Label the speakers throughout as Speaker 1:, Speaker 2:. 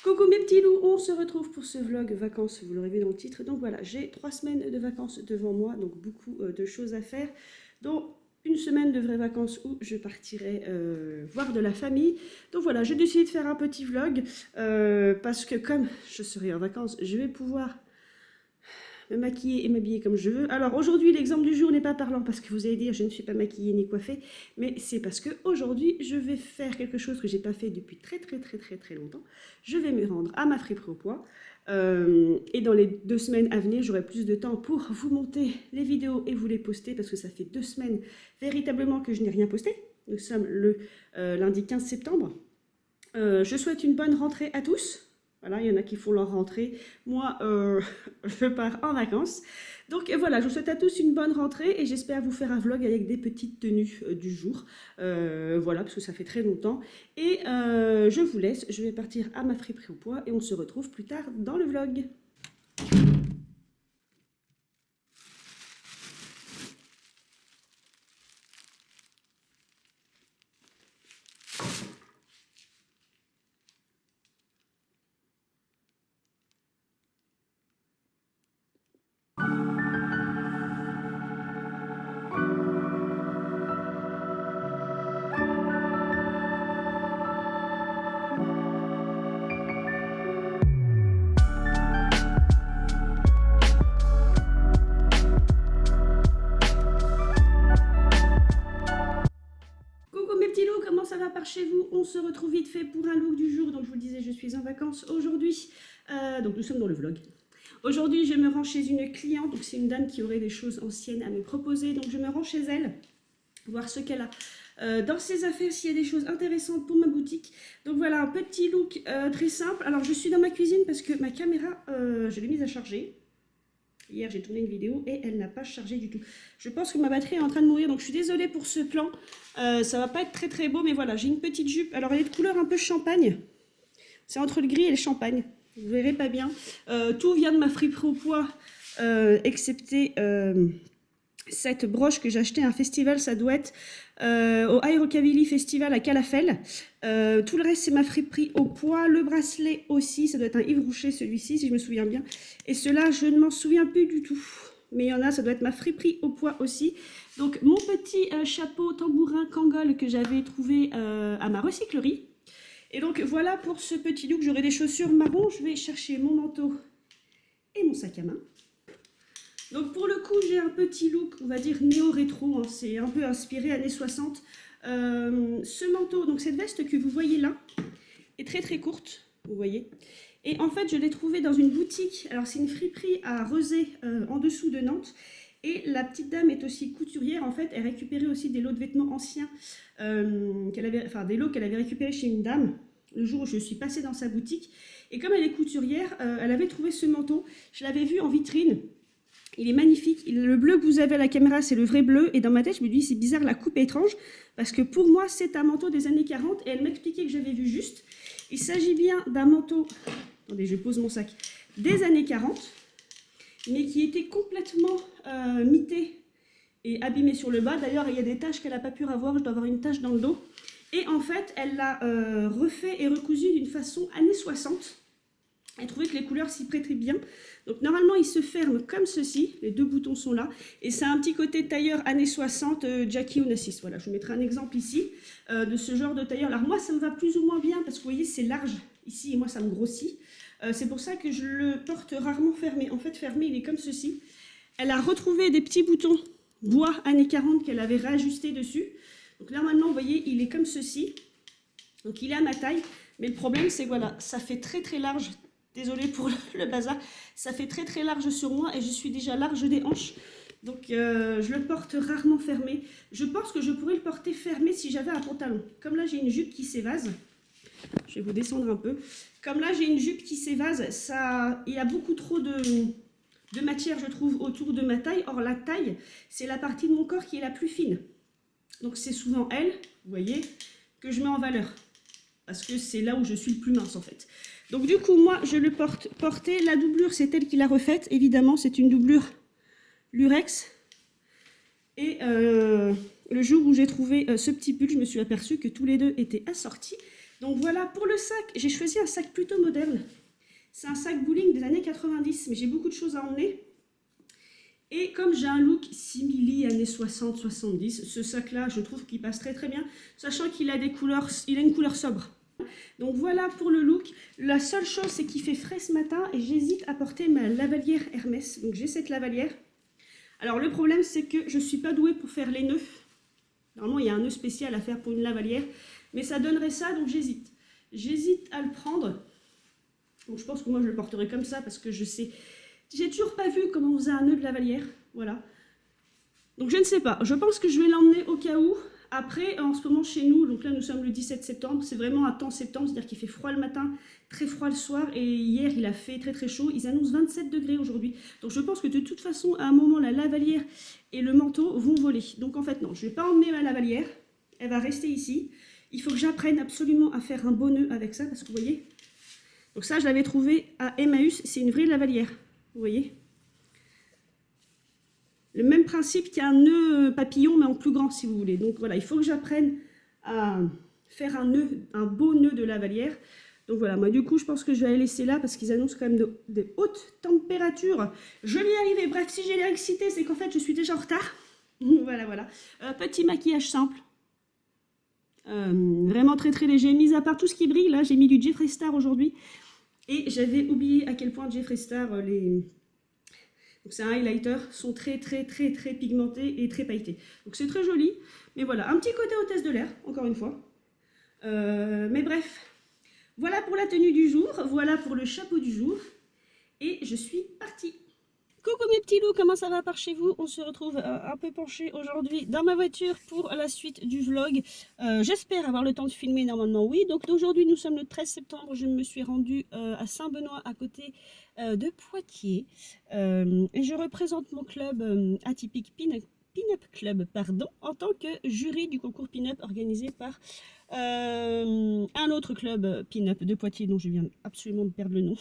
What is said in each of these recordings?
Speaker 1: Coucou mes petits loups, on se retrouve pour ce vlog vacances, vous l'aurez vu dans le titre. Donc voilà, j'ai 3 semaines de vacances devant moi, donc beaucoup de choses à faire, dont une semaine de vraies vacances où je partirai voir de la famille. Donc voilà, j'ai décidé de faire un petit vlog, parce que comme je serai en vacances, je vais pouvoir me maquiller et m'habiller comme je veux. Alors aujourd'hui, l'exemple du jour n'est pas parlant parce que vous allez dire je ne suis pas maquillée ni coiffée, mais c'est parce que aujourd'hui je vais faire quelque chose que j'ai pas fait depuis très longtemps. Je vais me rendre à ma friperie au poids. Et dans les 2 semaines à venir, j'aurai plus de temps pour vous monter les vidéos et vous les poster parce que ça fait 2 semaines véritablement que je n'ai rien posté. Nous sommes le lundi 15 septembre. Je souhaite une bonne rentrée à tous. Voilà, il y en a qui font leur rentrée. Moi, je pars en vacances. Donc voilà, je vous souhaite à tous une bonne rentrée et j'espère vous faire un vlog avec des petites tenues du jour. Voilà, parce que ça fait très longtemps. Et je vous laisse, je vais partir à ma friperie au poids et on se retrouve plus tard dans le vlog. Comment ça va par chez vous? On se retrouve vite fait pour un look du jour. Donc je vous le disais, je suis en vacances aujourd'hui. Donc nous sommes dans le vlog. Aujourd'hui, je me rends chez une cliente. Donc c'est une dame qui aurait des choses anciennes à me proposer. Donc je me rends chez elle, voir ce qu'elle a dans ses affaires, s'il y a des choses intéressantes pour ma boutique. Donc voilà, un petit look très simple. Alors je suis dans ma cuisine parce que ma caméra, je l'ai mise à charger. Hier, j'ai tourné une vidéo et elle n'a pas chargé du tout. Je pense que ma batterie est en train de mourir, donc je suis désolée pour ce plan. Ça va pas être très beau, mais voilà, j'ai une petite jupe. Alors, elle est de couleur un peu champagne. C'est entre le gris et le champagne. Vous verrez pas bien. Tout vient de ma friperie au poids, excepté cette broche que j'ai achetée à un festival. Ça doit être au Aérocavili Festival à Calafell. Tout le reste, c'est ma friperie au poids. Le bracelet aussi, ça doit être un Yves Rocher, celui-ci, si je me souviens bien. Et ceux-là, je ne m'en souviens plus du tout. Mais il y en a, ça doit être ma friperie au poids aussi. Donc, mon petit chapeau tambourin Kangol que j'avais trouvé à ma recyclerie. Et donc, voilà pour ce petit look. J'aurai des chaussures marron. Je vais chercher mon manteau et mon sac à main. Donc pour le coup, j'ai un petit look, on va dire néo-rétro, hein, c'est un peu inspiré années 60. Ce manteau, donc cette veste que vous voyez là, est très courte, vous voyez. Et en fait, je l'ai trouvé dans une boutique, alors c'est une friperie à Rezé, en dessous de Nantes. Et la petite dame est aussi couturière, en fait, elle récupérait aussi des lots de vêtements anciens, des lots qu'elle avait récupérés chez une dame, le jour où je suis passée dans sa boutique. Et comme elle est couturière, elle avait trouvé ce manteau, je l'avais vu en vitrine. Il est magnifique. Le bleu que vous avez à la caméra, c'est le vrai bleu. Et dans ma tête, je me dis, c'est bizarre, la coupe est étrange. Parce que pour moi, c'est un manteau des années 40. Et elle m'expliquait que j'avais vu juste. Il s'agit bien d'un manteau... Attendez, je pose mon sac. Des années 40. Mais qui était complètement mité et abîmé sur le bas. D'ailleurs, il y a des taches qu'elle n'a pas pu avoir. Je dois avoir une tache dans le dos. Et en fait, elle l'a refait et recousu d'une façon années 60. Elle trouvait que les couleurs s'y prêtaient bien. Donc normalement, il se ferme comme ceci. Les 2 boutons sont là. Et c'est un petit côté tailleur années 60, Jackie Onassis. Voilà, je vous mettrai un exemple ici de ce genre de tailleur. Alors moi, ça me va plus ou moins bien parce que vous voyez, c'est large ici et moi, ça me grossit. C'est pour ça que je le porte rarement fermé. En fait, fermé, il est comme ceci. Elle a retrouvé des petits boutons bois années 40 qu'elle avait réajustés dessus. Donc normalement, vous voyez, il est comme ceci. Donc il est à ma taille. Mais le problème, c'est que voilà, ça fait très large. Désolée pour le bazar, ça fait très large sur moi et je suis déjà large des hanches. Donc je le porte rarement fermé. Je pense que je pourrais le porter fermé si j'avais un pantalon. Comme là j'ai une jupe qui s'évase, je vais vous descendre un peu. Comme là j'ai une jupe qui s'évase, il y a beaucoup trop de matière je trouve autour de ma taille. Or la taille, c'est la partie de mon corps qui est la plus fine. Donc c'est souvent elle, vous voyez, que je mets en valeur. Parce que c'est là où je suis le plus mince en fait. Donc du coup, moi, je le portais. La doublure, c'est elle qui l'a refaite. Évidemment, c'est une doublure lurex. Et le jour où j'ai trouvé ce petit pull, je me suis aperçue que tous les deux étaient assortis. Donc voilà pour le sac. J'ai choisi un sac plutôt moderne. C'est un sac bowling des années 90, mais j'ai beaucoup de choses à emmener. Et comme j'ai un look simili années 60-70, ce sac-là, je trouve qu'il passe très très bien, sachant qu'il a des couleurs, il a une couleur sobre. Donc voilà pour le look. La seule chose, c'est qu'il fait frais ce matin et j'hésite à porter ma lavalière Hermès. Donc j'ai cette lavalière. Alors le problème, c'est que je ne suis pas douée pour faire les nœuds. Normalement, il y a un nœud spécial à faire pour une lavalière, mais ça donnerait ça, donc j'hésite. J'hésite à le prendre. Donc je pense que moi, je le porterai comme ça parce que je sais... J'ai toujours pas vu comment on faisait un nœud de lavalière. Voilà. Donc je ne sais pas. Je pense que je vais l'emmener au cas où. Après, en ce moment chez nous, donc là nous sommes le 17 septembre, c'est vraiment un temps septembre, c'est-à-dire qu'il fait froid le matin, très froid le soir, et hier il a fait très très chaud. Ils annoncent 27 degrés aujourd'hui. Donc je pense que de toute façon, à un moment, la lavalière et le manteau vont voler. Donc en fait non, je ne vais pas emmener ma lavalière, elle va rester ici. Il faut que j'apprenne absolument à faire un beau nœud avec ça, parce que vous voyez. Donc ça, je l'avais trouvé à Emmaüs, c'est une vraie lavalière, vous voyez. Le même principe qu'un nœud papillon, mais en plus grand, si vous voulez. Donc voilà, il faut que j'apprenne à faire un nœud, un beau nœud de lavalière. Donc voilà, moi du coup, je pense que je vais la laisser là parce qu'ils annoncent quand même de hautes températures. Je vais y arriver. Bref, si j'ai l'air excitée, c'est qu'en fait, je suis déjà en retard. Voilà, voilà. Petit maquillage simple. Vraiment très très léger. Mis à part tout ce qui brille, là, j'ai mis du Jeffree Star aujourd'hui. Et j'avais oublié à quel point Jeffree Star, donc c'est un highlighter, sont très pigmentés et très pailletés. Donc c'est très joli, mais voilà, un petit côté hôtesse de l'air, encore une fois. Mais bref, voilà pour la tenue du jour, voilà pour le chapeau du jour, et je suis partie. Coucou mes petits loups, comment ça va par chez vous? On se retrouve un peu penché aujourd'hui dans ma voiture pour la suite du vlog. J'espère avoir le temps de filmer, normalement oui. Donc aujourd'hui nous sommes le 13 septembre, je me suis rendue à Saint-Benoît à côté de Poitiers. Et je représente mon club atypique Pin-Up Club, pardon, en tant que jury du concours Pin-Up organisé par un autre club Pin-Up de Poitiers dont je viens absolument de perdre le nom.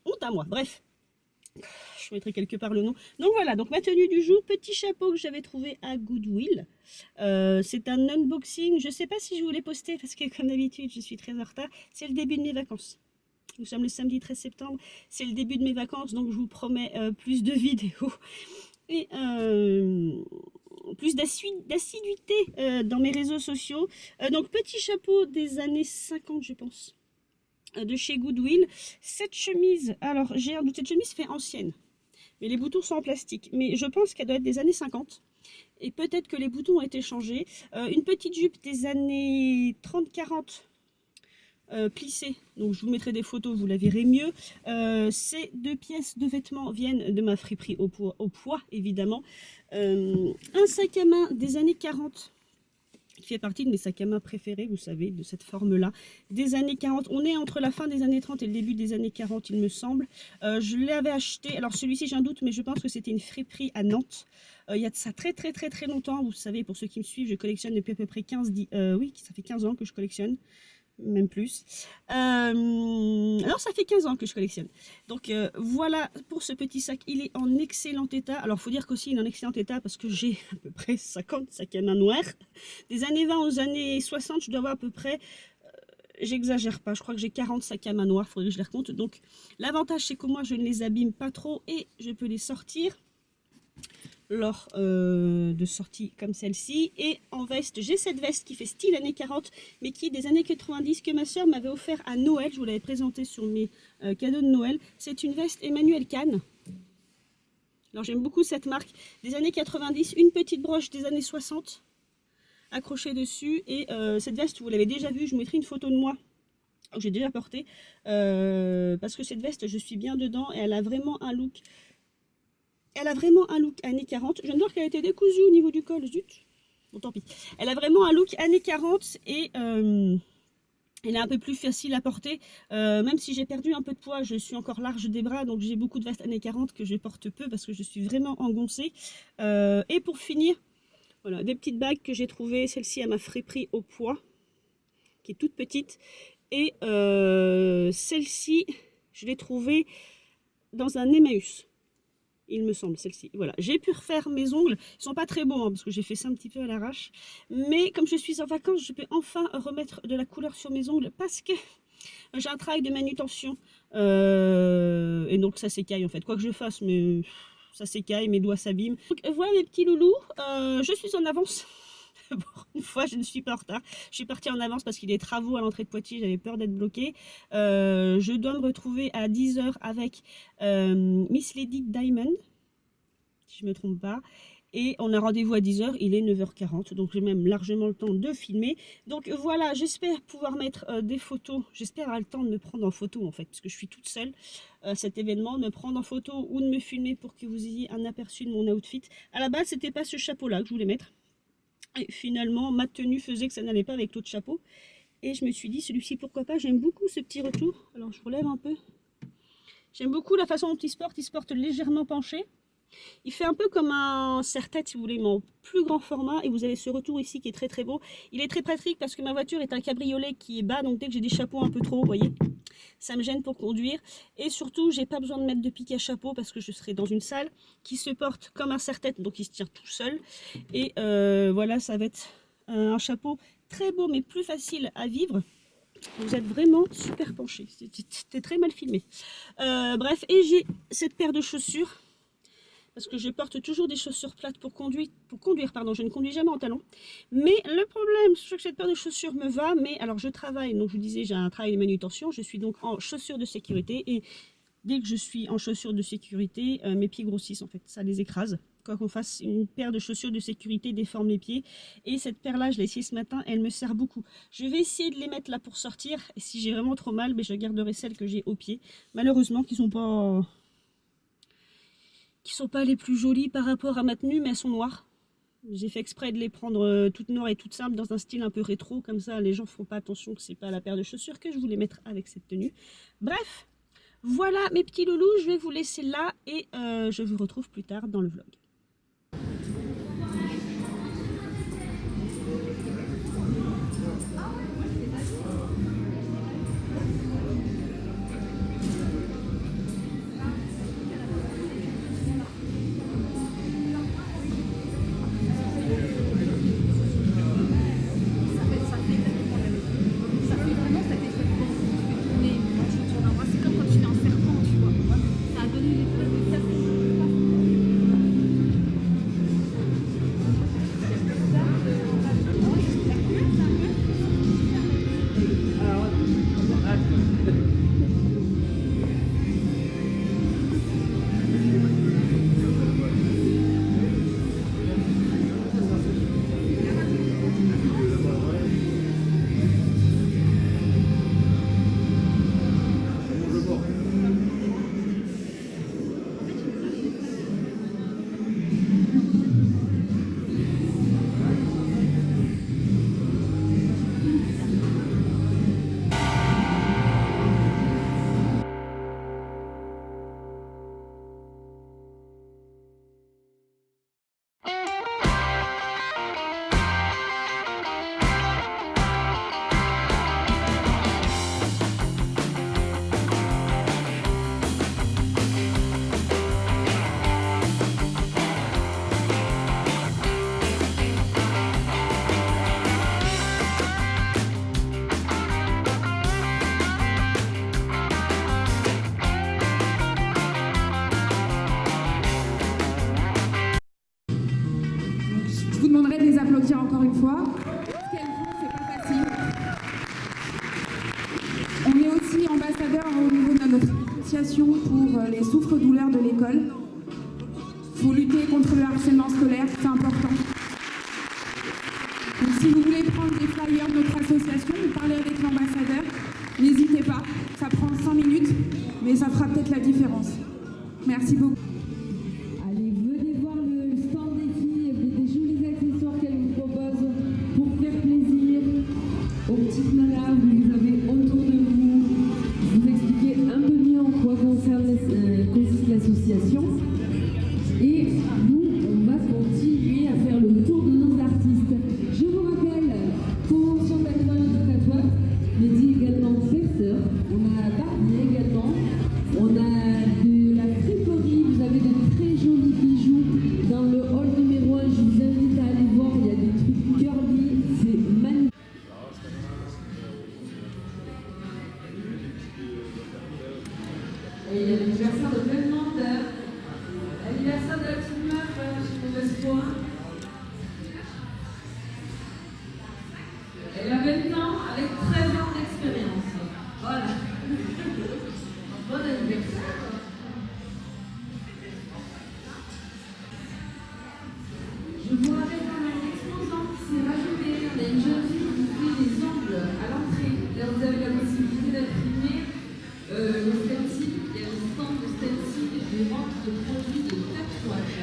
Speaker 1: Honte à moi, bref. Je mettrai quelque part le nom. Donc voilà, donc ma tenue du jour, petit chapeau que j'avais trouvé à Goodwill. C'est un unboxing, je ne sais pas si je voulais poster parce que comme d'habitude je suis très en retard. C'est le début de mes vacances. Nous sommes le samedi 13 septembre, c'est le début de mes vacances, donc je vous promets plus de vidéos et plus d'assiduité dans mes réseaux sociaux. Donc petit chapeau des années 50 je pense, de chez Goodwill. Cette chemise, alors j'ai un doute, cette chemise fait ancienne. Mais les boutons sont en plastique. Mais je pense qu'elle doit être des années 50. Et peut-être que les boutons ont été changés. Une petite jupe des années 30-40 plissée. Donc je vous mettrai des photos, vous la verrez mieux. Ces deux pièces de vêtements viennent de ma friperie au poids évidemment. Un sac à main des années 40. Qui fait partie de mes sacs à main préférés, vous savez, de cette forme-là, des années 40. On est entre la fin des années 30 et le début des années 40, il me semble. Je l'avais acheté, alors celui-ci j'ai un doute, mais je pense que c'était une friperie à Nantes. Il y a de ça très longtemps, vous savez, pour ceux qui me suivent, je collectionne depuis à peu près 15, oui, ça fait 15 ans que je collectionne. Même plus. Alors ça fait 15 ans que je collectionne. Donc voilà pour ce petit sac, il est en excellent état. Alors il faut dire qu'aussi il est en excellent état parce que j'ai à peu près 50 sacs à main noirs. Des années 20 aux années 60, je dois avoir à peu près, j'exagère pas, je crois que j'ai 40 sacs à main noirs, il faudrait que je les recompte. Donc l'avantage c'est que moi je ne les abîme pas trop et je peux les sortir lors de sorties comme celle-ci. Et en veste, j'ai cette veste qui fait style années 40 mais qui est des années 90 que ma soeur m'avait offert à Noël. Je vous l'avais présenté sur mes cadeaux de Noël. C'est une veste Emmanuel Kahn. Alors j'aime beaucoup cette marque des années 90, une petite broche des années 60 accrochée dessus. Et cette veste, vous l'avez déjà vue, je vous mettrai une photo de moi que j'ai déjà portée parce que cette veste, je suis bien dedans et elle a vraiment un look. Elle a vraiment un look années 40. Je viens de voir qu'elle a été décousue au niveau du col. Zut. Bon, tant pis. Elle a vraiment un look années 40 et elle est un peu plus facile à porter. Même si j'ai perdu un peu de poids, je suis encore large des bras. Donc j'ai beaucoup de vestes années 40 que je porte peu parce que je suis vraiment engoncée. Et pour finir, voilà, des petites bagues que j'ai trouvées. Celle-ci à ma friperie au poids, qui est toute petite. Et celle-ci, je l'ai trouvée dans un Emmaüs. il me semble, celle-ci. Voilà, j'ai pu refaire mes ongles. Ils sont pas très beaux, hein, parce que j'ai fait ça un petit peu à l'arrache. Mais comme je suis en vacances, je peux enfin remettre de la couleur sur mes ongles parce que j'ai un travail de manutention. Et donc ça s'écaille en fait. Quoi que je fasse, mais ça s'écaille, mes doigts s'abîment. Donc voilà mes petits loulous, je suis en avance. Pour une fois, je ne suis pas en retard. Je suis partie en avance parce qu'il y a des travaux à l'entrée de Poitiers, j'avais peur d'être bloquée. Je dois me retrouver à 10 h avec Miss Lady Diamond, si je ne me trompe pas. Et on a rendez-vous à 10 h, il est 9 h 40, donc j'ai même largement le temps de filmer. Donc voilà, j'espère pouvoir mettre des photos, j'espère avoir le temps de me prendre en photo en fait, parce que je suis toute seule à cet événement, de me prendre en photo ou de me filmer pour que vous ayez un aperçu de mon outfit. À la base, c'était pas ce chapeau-là que je voulais mettre. Et finalement, ma tenue faisait que ça n'allait pas avec l'autre chapeau. Et je me suis dit, celui-ci, pourquoi pas. J'aime beaucoup ce petit retour. Alors, je relève un peu. J'aime beaucoup la façon dont il se porte légèrement penché. Il fait un peu comme un serre-tête, si vous voulez, mais en plus grand format. Et vous avez ce retour ici qui est très très beau. Il est très pratique parce que ma voiture est un cabriolet qui est bas. Donc, dès que j'ai des chapeaux un peu trop hauts, vous voyez, ça me gêne pour conduire. Et surtout, j'ai pas besoin de mettre de pique à chapeau parce que je serai dans une salle qui se porte comme un serre-tête. Donc, il se tient tout seul. Et voilà, ça va être un chapeau très beau, mais plus facile à vivre. Vous êtes vraiment super penché. C'était très mal filmé. Bref, et j'ai cette paire de chaussures. Parce que je porte toujours des chaussures plates pour conduire, je ne conduis jamais en talons. Mais le problème, c'est que cette paire de chaussures me va, mais alors je travaille, donc je vous disais, j'ai un travail de manutention, je suis donc en chaussures de sécurité, et dès que je suis en chaussures de sécurité, mes pieds grossissent en fait, ça les écrase. Quoi qu'on fasse, une paire de chaussures de sécurité déforme les pieds, et cette paire-là, je l'ai essayée ce matin, elle me sert beaucoup. Je vais essayer de les mettre là pour sortir, et si j'ai vraiment trop mal, je garderai celles que j'ai au pied. Malheureusement, qui sont pas les plus jolies par rapport à ma tenue, mais elles sont noires. J'ai fait exprès de les prendre toutes noires et toutes simples dans un style un peu rétro, comme ça les gens ne feront pas attention que c'est pas la paire de chaussures que je voulais mettre avec cette tenue. Bref, voilà mes petits loulous, je vais vous laisser là et je vous retrouve plus tard dans le vlog.
Speaker 2: Encore une fois, ce qu'elles font, c'est pas facile. On est aussi ambassadeur au niveau de notre association pour les souffres-douleurs de l'école. Il faut lutter contre le harcèlement scolaire, c'est important. Donc, si vous voulez prendre des flyers de notre association, vous parlez avec l'ambassadeur, n'hésitez pas. Ça prend 5 minutes, mais ça fera peut-être la différence. Merci beaucoup.
Speaker 3: L'association et nous on va continuer à faire le tour de nos artistes. Je vous rappelle, convention d'accueil de Catois, mais dit également Fesseur, on a Barnier également, on a de la friperie, vous avez Et l'anniversaire de plein de monde. L'anniversaire de la petite meuf, je ne mauvaise foi. Elle a 20 ans avec 13 ans d'expérience. Voilà. Bon anniversaire. Je vous rappelle qu'on a une exposante qui s'est rajoutée. On a une jeune fille qui fait des ongles à l'entrée. Là, vous avez la possibilité d'imprimer le stencil. Il y a un stand de stencil et des ventes de produits de tatouage.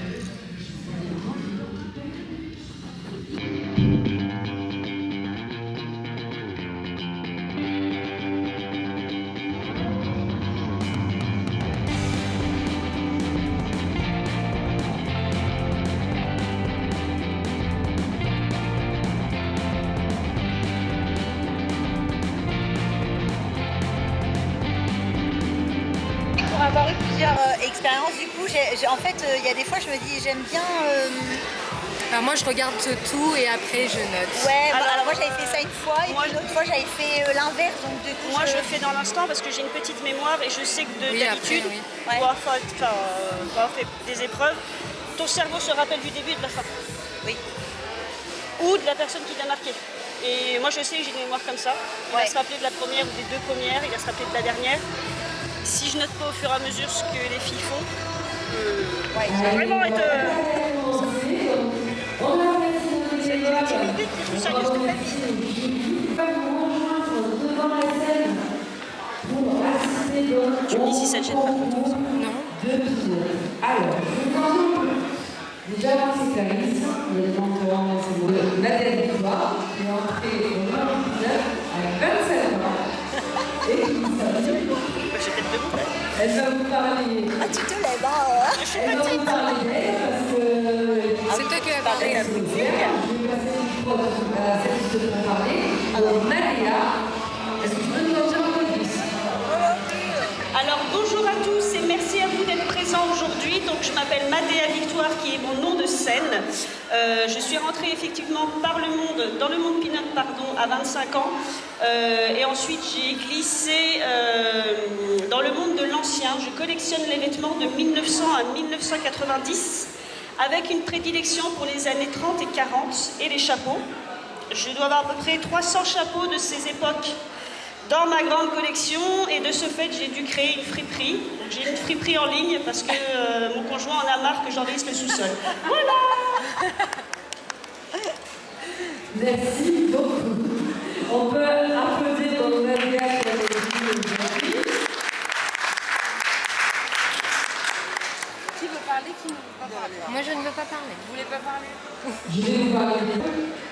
Speaker 4: Pour avoir eu plusieurs expériences, du coup, en fait, il y a des fois, je me dis, j'aime bien.
Speaker 5: Alors moi, je regarde tout et après, je note.
Speaker 4: Ouais, alors moi, j'avais fait ça une fois et puis l'autre fois, j'avais fait l'inverse. Donc, du coup,
Speaker 1: Moi, je fais dans l'instant parce que j'ai une petite mémoire et je sais que
Speaker 5: Oui,
Speaker 1: d'habitude,
Speaker 5: après, oui.
Speaker 1: pour avoir fait des épreuves, ton cerveau se rappelle du début et de la fin.
Speaker 4: Oui.
Speaker 1: Ou de la personne qui t'a marqué. Et moi, je sais que j'ai une mémoire comme ça. Il va
Speaker 4: Ouais.
Speaker 1: se rappeler de la première ou des deux premières, il va se rappeler de la dernière. Si je note pas au fur et à mesure ce que les filles font, ça va vraiment être... C'est 10 minutes que je me sérieuse de ma vie. Tu me dis si ça te gêne pas pour toi.
Speaker 3: Alors, déjà, c'est Clarisse, le mentor, c'est Nathalie Victoire, qui est entrée au nom du 19 à 27 ans. Et qui
Speaker 1: J'ai peut-être debout là.
Speaker 3: elle va vous parler.
Speaker 4: Ah, tu te lèves, hein.
Speaker 1: Je suis
Speaker 3: Elle va
Speaker 1: petite.
Speaker 3: vous parler d'elle parce que.
Speaker 5: C'est toi qui vas parler.
Speaker 3: Je vais passer le micro à celle qui te fera parler. Alors, Maléa, est-ce que tu peux nous en dire un peu plus?
Speaker 1: Alors bonjour à tous et merci à vous d'être présents aujourd'hui. Donc je m'appelle Madéa Victoire qui est mon nom de scène. Je suis rentrée effectivement dans le monde Pinot à 25 ans. Et ensuite j'ai glissé dans le monde de l'ancien. Je collectionne les vêtements de 1900 à 1990 avec une prédilection pour les années 30 et 40 et les chapeaux. Je dois avoir à peu près 300 chapeaux de ces époques dans ma grande collection et de ce fait j'ai dû créer une friperie. J'ai une friperie en ligne parce que mon conjoint en a marre que j'envahisse le sous-sol. Voilà.
Speaker 3: Merci beaucoup. On peut applaudir pour Maléa qui a été aujourd'hui.
Speaker 5: Qui veut parler, qui ne veut pas parler? Moi, je ne veux pas parler. Vous voulez pas parler?
Speaker 3: Je vais vous parler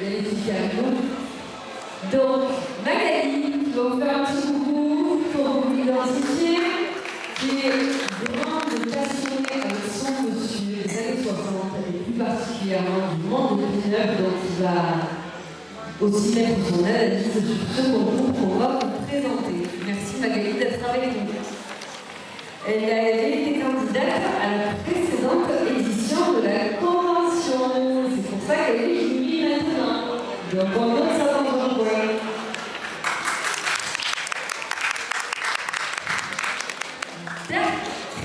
Speaker 3: de Laetitia Arnaud. Donc, Magali, qui va vous faire un petit coucou pour vous l'identifier, qui est grande passionnée avec son monsieur des années 60 et plus particulièrement du monde de Pinot, donc il va aussi mettre son analyse sur ce concours qu'on va vous présenter. Merci Magali d'être avec nous. Elle avait été candidate à la précédente édition de la convention. C'est pour ça qu'elle est jury maintenant. Donc on donne ça dans un coin.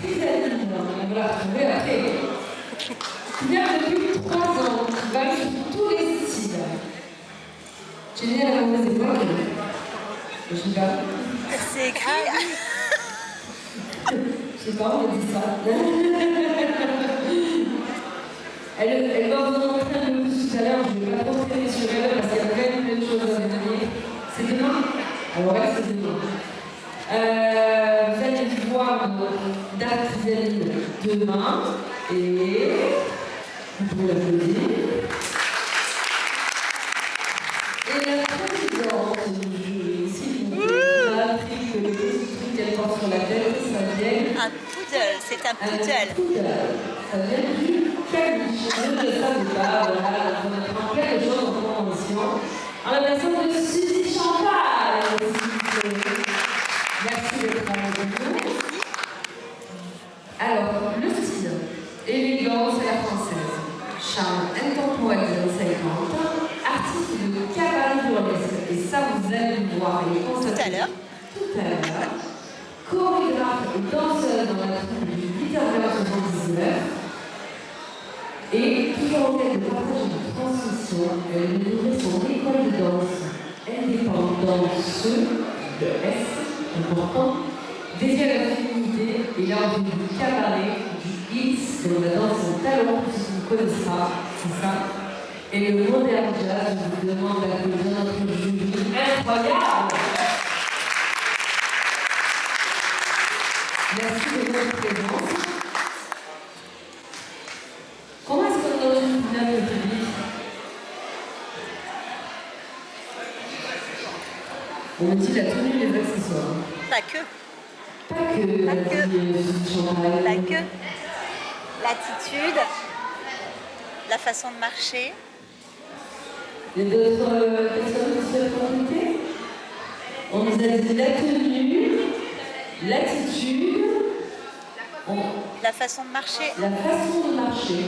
Speaker 3: Chrysaline, on va la retrouver après. Qui vient depuis 3 ans, qui va sur tous les styles. Tu es née à la mauvaise époque. Je sais pas.
Speaker 4: C'est écrit.
Speaker 3: Je sais pas, on a dit ça. Elle va vous en montrer un peu plus tout à l'heure, je ne vais pas trop traîner sur elle parce qu'il y a quand même plein de choses à venir. C'est demain? Alors ouais, c'est demain. Vous allez voir d'Artisaline demain et vous pouvez l'applaudir. Et la présidente du jury, s'il vous plaît, m'a appris que le truc qu'elle porte sur la tête, ça vient.
Speaker 4: Un poodle, c'est un poodle.
Speaker 3: Ça vient du caniche. Je ne le savais pas, voilà. On apprend plein de choses en convention. En la personne de Suzy Chantal, s'il vous plaît. Merci d'être avec nous. Alors, le style, élégance à la française, charme intemporel des années 50, artiste de cabane burlesque, et ça vous allez le voir et le constater
Speaker 4: Tout à l'heure.
Speaker 3: tout à l'heure, chorégraphe et danseur personnes dans la troupe du 8h79. Et toujours en quête de partage et de transmission, elle nous ouvrait son école de danse indépendance de S, important, dédiée à la féminité et l'envie du cabaret, du X, dont la danse en talent, pour ceux qui ne connaissent pas, c'est ça. Et le modern jazz, je vous demande d'applaudir notre jury incroyable. Merci de votre présence. Comment est-ce qu'on a une finale de public? On me dit la tenue et les accessoires.
Speaker 4: Pas que.
Speaker 3: Pas que.
Speaker 4: Pas que.
Speaker 3: Pas
Speaker 4: Pas que. L'attitude, la façon de marcher.
Speaker 3: Il y a d'autres personnes qui souhaitent compléter? On nous a dit la tenue, l'attitude,
Speaker 4: La façon de marcher.
Speaker 3: la façon de marcher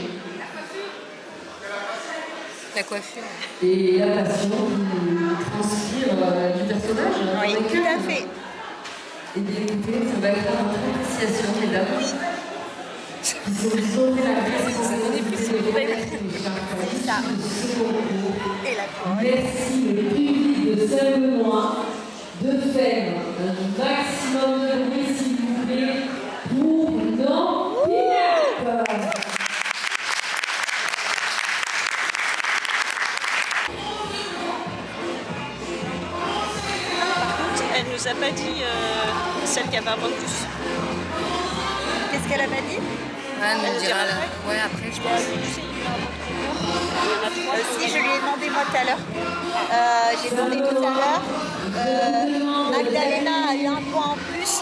Speaker 5: La coiffure.
Speaker 3: et la passion qui transpire du personnage.
Speaker 4: Oui,
Speaker 3: avec
Speaker 4: tout
Speaker 3: eux.
Speaker 4: à fait.
Speaker 3: Et bien écoutez, ça va être notre appréciation, mesdames. Ils ont donné la responsabilité de remettre les
Speaker 4: C'est ça.
Speaker 3: de ce concours.
Speaker 4: Et la couronne.
Speaker 3: Merci le public de Saint-Benoît de faire un maximum de bruit, s'il vous plaît, pour nos pinettes.
Speaker 1: Elle nous a pas dit celle qui avait un point de plus.
Speaker 4: Qu'est-ce qu'elle a pas dit?
Speaker 5: Ouais,
Speaker 1: Elle
Speaker 5: me
Speaker 1: dira
Speaker 5: dira là.
Speaker 1: après.
Speaker 5: Ouais, après, je
Speaker 1: Bah,
Speaker 5: pense.
Speaker 1: tu sais, il y a un point de plus.
Speaker 4: Si, je lui ai demandé moi tout à l'heure. J'ai demandé tout à l'heure. Magdalena a eu un point en plus.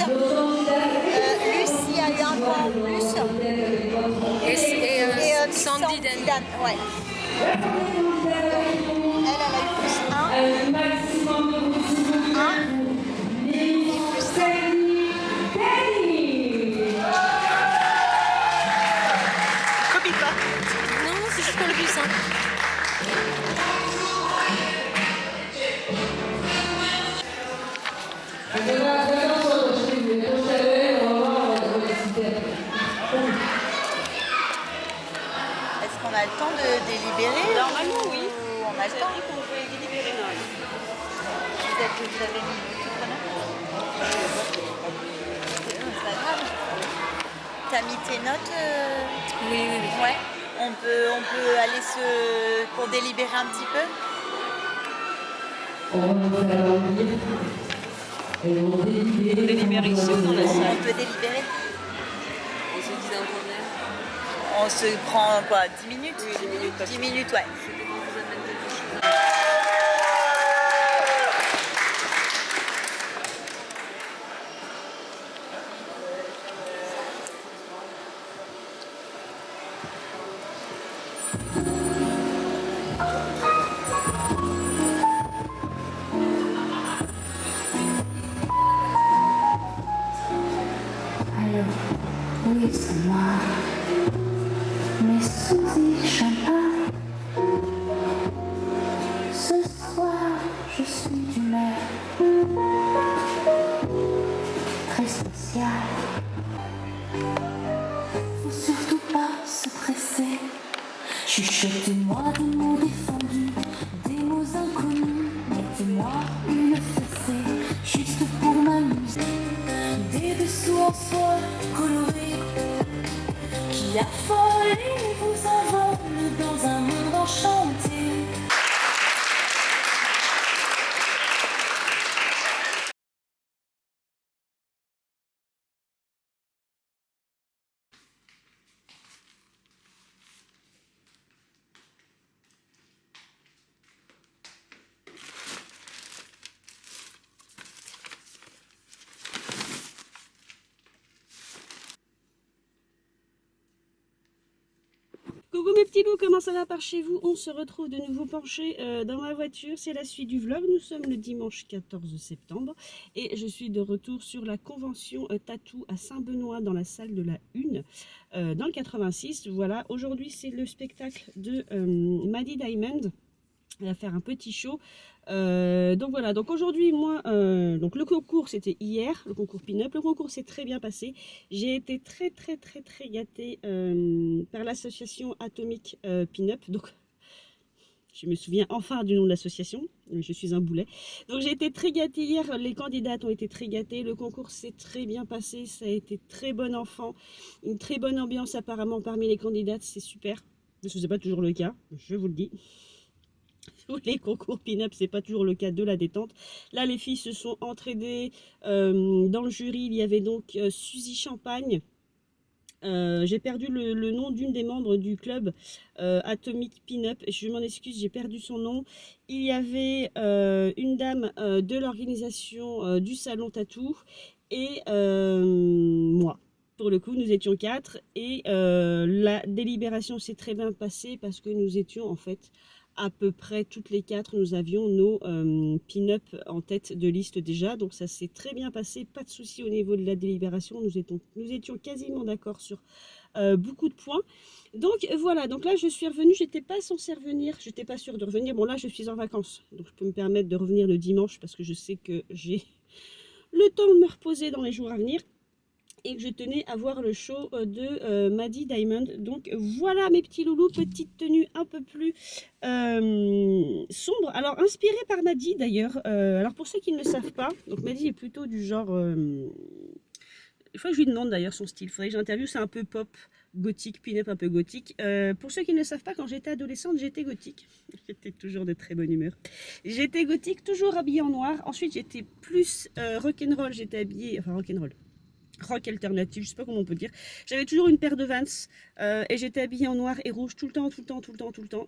Speaker 4: Lucie a eu un point en plus.
Speaker 5: Et Sandy Dan.
Speaker 4: Ouais. Elle a eu plus 1.
Speaker 3: Un maximum de bruit, s'il vous plaît.
Speaker 4: 1.
Speaker 3: Et plus Sandy Penny.
Speaker 1: Copie pas.
Speaker 5: Non, c'est juste pour le bus. Hein.
Speaker 4: Est-ce qu'on a le temps de délibérer?
Speaker 1: Normalement, oui.
Speaker 4: Ou on a le
Speaker 1: J'ai
Speaker 4: temps?
Speaker 1: dit qu'on pouvait délibérer normalement.
Speaker 4: Vous avez mis le chrono? C'est pas grave. T'as mis tes notes?
Speaker 5: Oui, oui, oui.
Speaker 4: Ouais. On peut aller pour délibérer un petit peu?
Speaker 3: On va nous faire lire. Elles vont délibérer.
Speaker 1: On délibère ici ou dans la salle?
Speaker 4: On peut délibérer?
Speaker 5: On se dit d'un problème.
Speaker 4: On se prend quoi? 10 minutes?
Speaker 1: Oui, 10 minutes.
Speaker 4: 10 minutes, ouais.
Speaker 5: C'était qu'on vous amène quelque chose.
Speaker 6: Alors, oui, c'est moi. Mes sourires champagne. Ce soir, je suis d'humeur très spéciale. Faut surtout pas se presser. Chuchotez-moi des mots défendus, des mots inconnus. Mettez-moi une fessée, juste pour m'amuser. Des dessous en soie colorés qui affolent et vous envolent dans un monde enchanté.
Speaker 1: Coucou mes petits loups, comment ça va par chez vous? On se retrouve de nouveau penché dans ma voiture, c'est la suite du vlog. Nous sommes le dimanche 14 septembre et je suis de retour sur la convention Tattoo à Saint-Benoît dans la salle de la Une, dans le 86. Voilà, aujourd'hui c'est le spectacle de Maddie Diamond. Elle va faire un petit show. Donc voilà, donc aujourd'hui, moi, donc le concours c'était hier, le concours Pin-Up. Le concours s'est très bien passé. J'ai été très gâtée par l'association Atomic Pin-Up. Donc je me souviens enfin du nom de l'association, mais je suis un boulet. Donc j'ai été très gâtée hier, les candidates ont été très gâtées, le concours s'est très bien passé, ça a été très bon enfant, une très bonne ambiance apparemment parmi les candidates, c'est super. Ce n'est pas toujours le cas, je vous le dis. Tous les concours pin-up, c'est pas toujours le cas de la détente. Là, les filles se sont entraînées. Dans le jury, il y avait donc Suzy Champagne. J'ai perdu le nom d'une des membres du club Atomic Pin-Up. Je m'en excuse, j'ai perdu son nom. Il y avait une dame de l'organisation du salon Tatou et moi. Pour le coup, nous étions 4 et la délibération s'est très bien passée parce que nous étions en fait à peu près toutes les 4, nous avions nos pin-up en tête de liste déjà, donc ça s'est très bien passé, pas de souci au niveau de la délibération, nous étions quasiment d'accord sur beaucoup de points. Donc voilà, donc là je suis revenue, j'étais pas censée revenir, j'étais pas sûre de revenir, bon là je suis en vacances, donc je peux me permettre de revenir le dimanche parce que je sais que j'ai le temps de me reposer dans les jours à venir. Et que je tenais à voir le show de Maddie Diamond. Donc voilà mes petits loulous, petite tenue un peu plus sombre. Alors inspirée par Maddie d'ailleurs. Alors pour ceux qui ne le savent pas, donc Maddie est plutôt du genre... il faut que je lui demande d'ailleurs son style. Il faudrait que j'interviewe, c'est un peu pop, gothique, pin-up un peu gothique. Pour ceux qui ne le savent pas, quand j'étais adolescente, j'étais gothique. J'étais toujours de très bonne humeur. J'étais gothique, toujours habillée en noir. Ensuite j'étais plus rock'n'roll, j'étais habillée... Enfin rock'n'roll. Rock alternatif, je sais pas comment on peut dire. J'avais toujours une paire de Vans et j'étais habillée en noir et rouge tout le temps.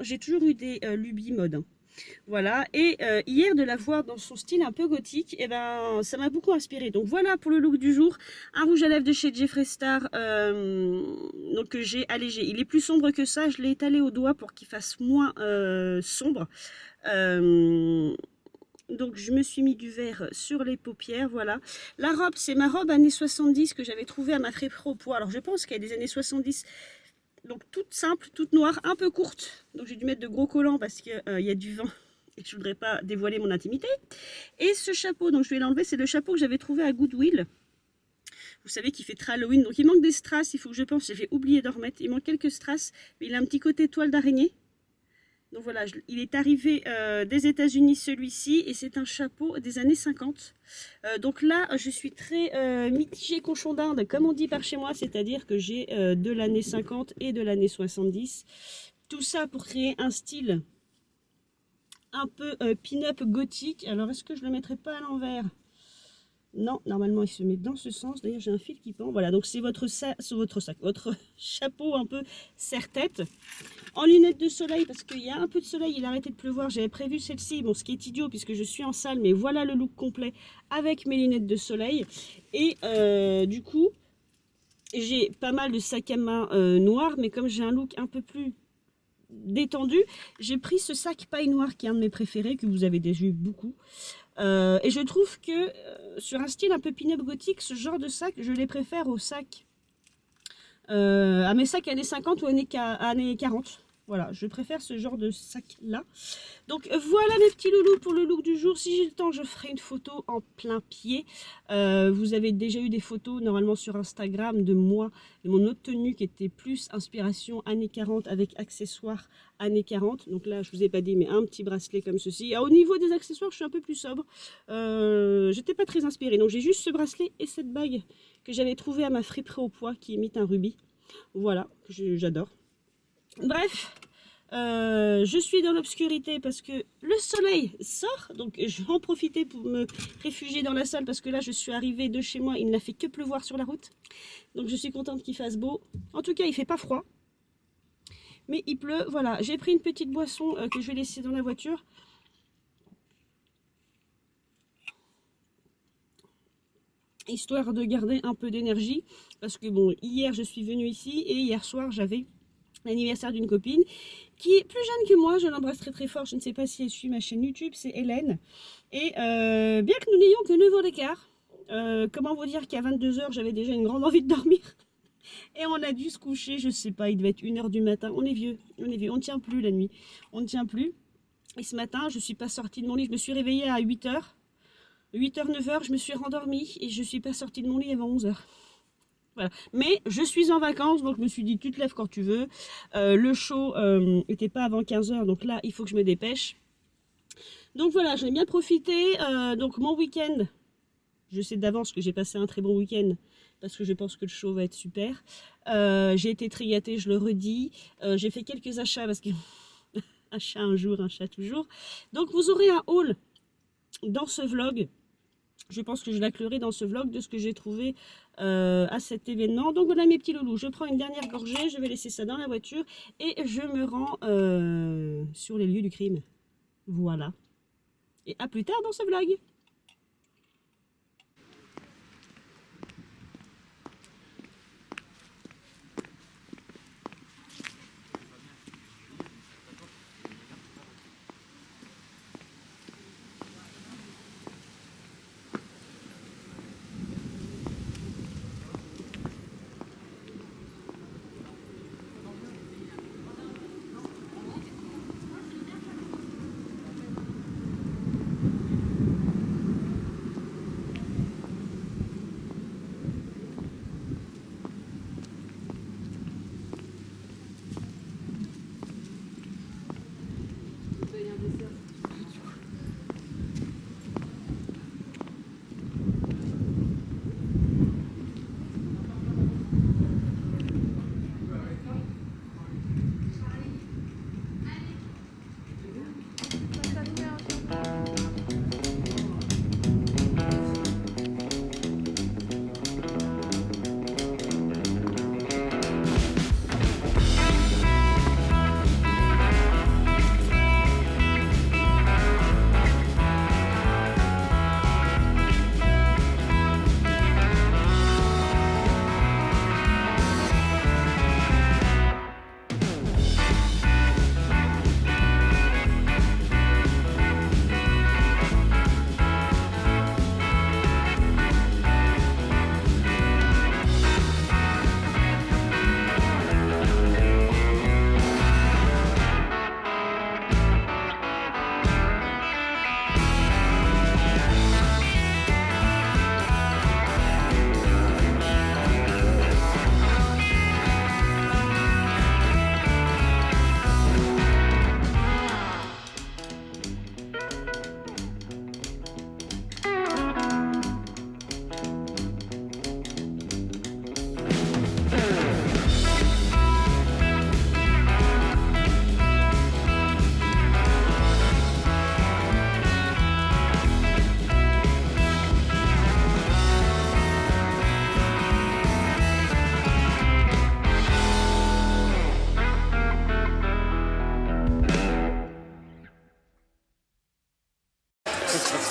Speaker 1: J'ai toujours eu des lubies mode. Hein. Voilà. Et hier, de la voir dans son style un peu gothique, et ben, ça m'a beaucoup inspiré. Donc voilà pour le look du jour. Un rouge à lèvres de chez Jeffree Star donc que j'ai allégé. Il est plus sombre que ça. Je l'ai étalé au doigt pour qu'il fasse moins sombre. Donc je me suis mis du vert sur les paupières, voilà. La robe, c'est ma robe années 70 que j'avais trouvée à ma friperie au poids. Alors je pense qu'elle est des années 70, donc toute simple, toute noire, un peu courte. Donc j'ai dû mettre de gros collants parce qu'il y a du vent et je voudrais pas dévoiler mon intimité. Et ce chapeau, donc je vais l'enlever, c'est le chapeau que j'avais trouvé à Goodwill. Vous savez qu'il fait très Halloween, donc il manque des strass, il faut que je pense, j'ai oublié d'en remettre. Il manque quelques strass, mais il a un petit côté toile d'araignée. Donc voilà, il est arrivé des États-Unis celui-ci et c'est un chapeau des années 50. Donc là, je suis très mitigée cochon d'Inde, comme on dit par chez moi, c'est-à-dire que j'ai de l'année 50 et de l'année 70. Tout ça pour créer un style un peu pin-up gothique. Alors, est-ce que je ne le mettrai pas à l'envers ? Non, normalement il se met dans ce sens. D'ailleurs j'ai un fil qui pend. Voilà, donc c'est votre chapeau un peu serre-tête. En lunettes de soleil, parce qu'il y a un peu de soleil, il a arrêté de pleuvoir. J'avais prévu celle-ci, bon ce qui est idiot puisque je suis en salle, mais voilà le look complet avec mes lunettes de soleil. Et du coup, j'ai pas mal de sacs à main noirs, mais comme j'ai un look un peu plus détendu, j'ai pris ce sac paille noir qui est un de mes préférés, que vous avez déjà eu beaucoup. Et je trouve que sur un style un peu pin-up gothique, ce genre de sac, je les préfère aux sacs, à mes sacs années 50 ou années 40. Voilà, je préfère ce genre de sac là. Donc voilà mes petits loulous pour le look du jour. Si j'ai le temps, je ferai une photo en plein pied. Vous avez déjà eu des photos normalement sur Instagram de moi, de mon autre tenue qui était plus inspiration années 40 avec accessoires années 40. Donc là, je vous ai pas dit, mais un petit bracelet comme ceci. Alors, au niveau des accessoires, je suis un peu plus sobre. J'étais pas très inspirée. Donc j'ai juste ce bracelet et cette bague que j'avais trouvé à ma friperie au poids qui imite un rubis. Voilà, j'adore. Bref, je suis dans l'obscurité parce que le soleil sort, donc je vais en profiter pour me réfugier dans la salle parce que là je suis arrivée de chez moi, il n'a fait que pleuvoir sur la route, donc je suis contente qu'il fasse beau. En tout cas il fait pas froid, mais il pleut. Voilà, j'ai pris une petite boisson que je vais laisser dans la voiture. Histoire de garder un peu d'énergie, parce que bon, hier je suis venue ici et hier soir j'avais l'anniversaire d'une copine qui est plus jeune que moi, je l'embrasse très très fort, je ne sais pas si elle suit ma chaîne YouTube, c'est Hélène. Et bien que nous n'ayons que 9 ans d'écart, comment vous dire qu'à 22 h j'avais déjà une grande envie de dormir. Et on a dû se coucher, je sais pas, il devait être 1 h du matin, on est vieux, on ne tient plus la nuit, on ne tient plus. Et ce matin, je ne suis pas sortie de mon lit. Je me suis réveillée à 8h. 8h, 9h, je me suis rendormie et je ne suis pas sortie de mon lit avant 11h. Voilà. Mais je suis en vacances, donc je me suis dit, tu te lèves quand tu veux. Le show n'était pas avant 15h, donc là, il faut que je me dépêche. Donc voilà, j'en ai bien profité. Donc mon week-end, je sais d'avance que j'ai passé un très bon week-end, parce que je pense que le show va être super. J'ai été très gâtée, je le redis. J'ai fait quelques achats, parce que un chat un jour, un chat toujours. Donc vous aurez un haul dans ce vlog. Je pense que je l'inclurai dans ce vlog de ce que j'ai trouvé à cet événement. Donc voilà mes petits loulous, je prends une dernière gorgée, je vais laisser ça dans la voiture et je me rends sur les lieux du crime. Voilà. Et à plus tard dans ce vlog.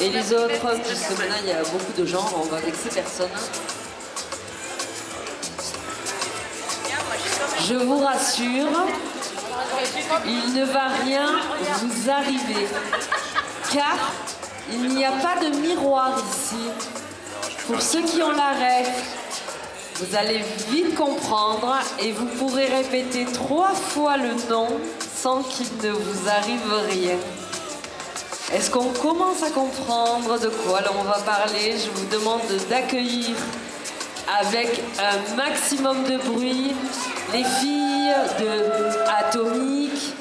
Speaker 3: Et les autres, puisque maintenant il y a beaucoup de gens, on va vexer personne. Je vous rassure, il ne va rien vous arriver, car il n'y a pas de miroir ici. Pour ceux qui ont la rêve, vous allez vite comprendre et vous pourrez répéter 3 fois le nom sans qu'il ne vous arrive rien. Est-ce qu'on commence à comprendre de quoi l'on va parler? Je vous demande d'accueillir avec un maximum de bruit les filles de Atomique,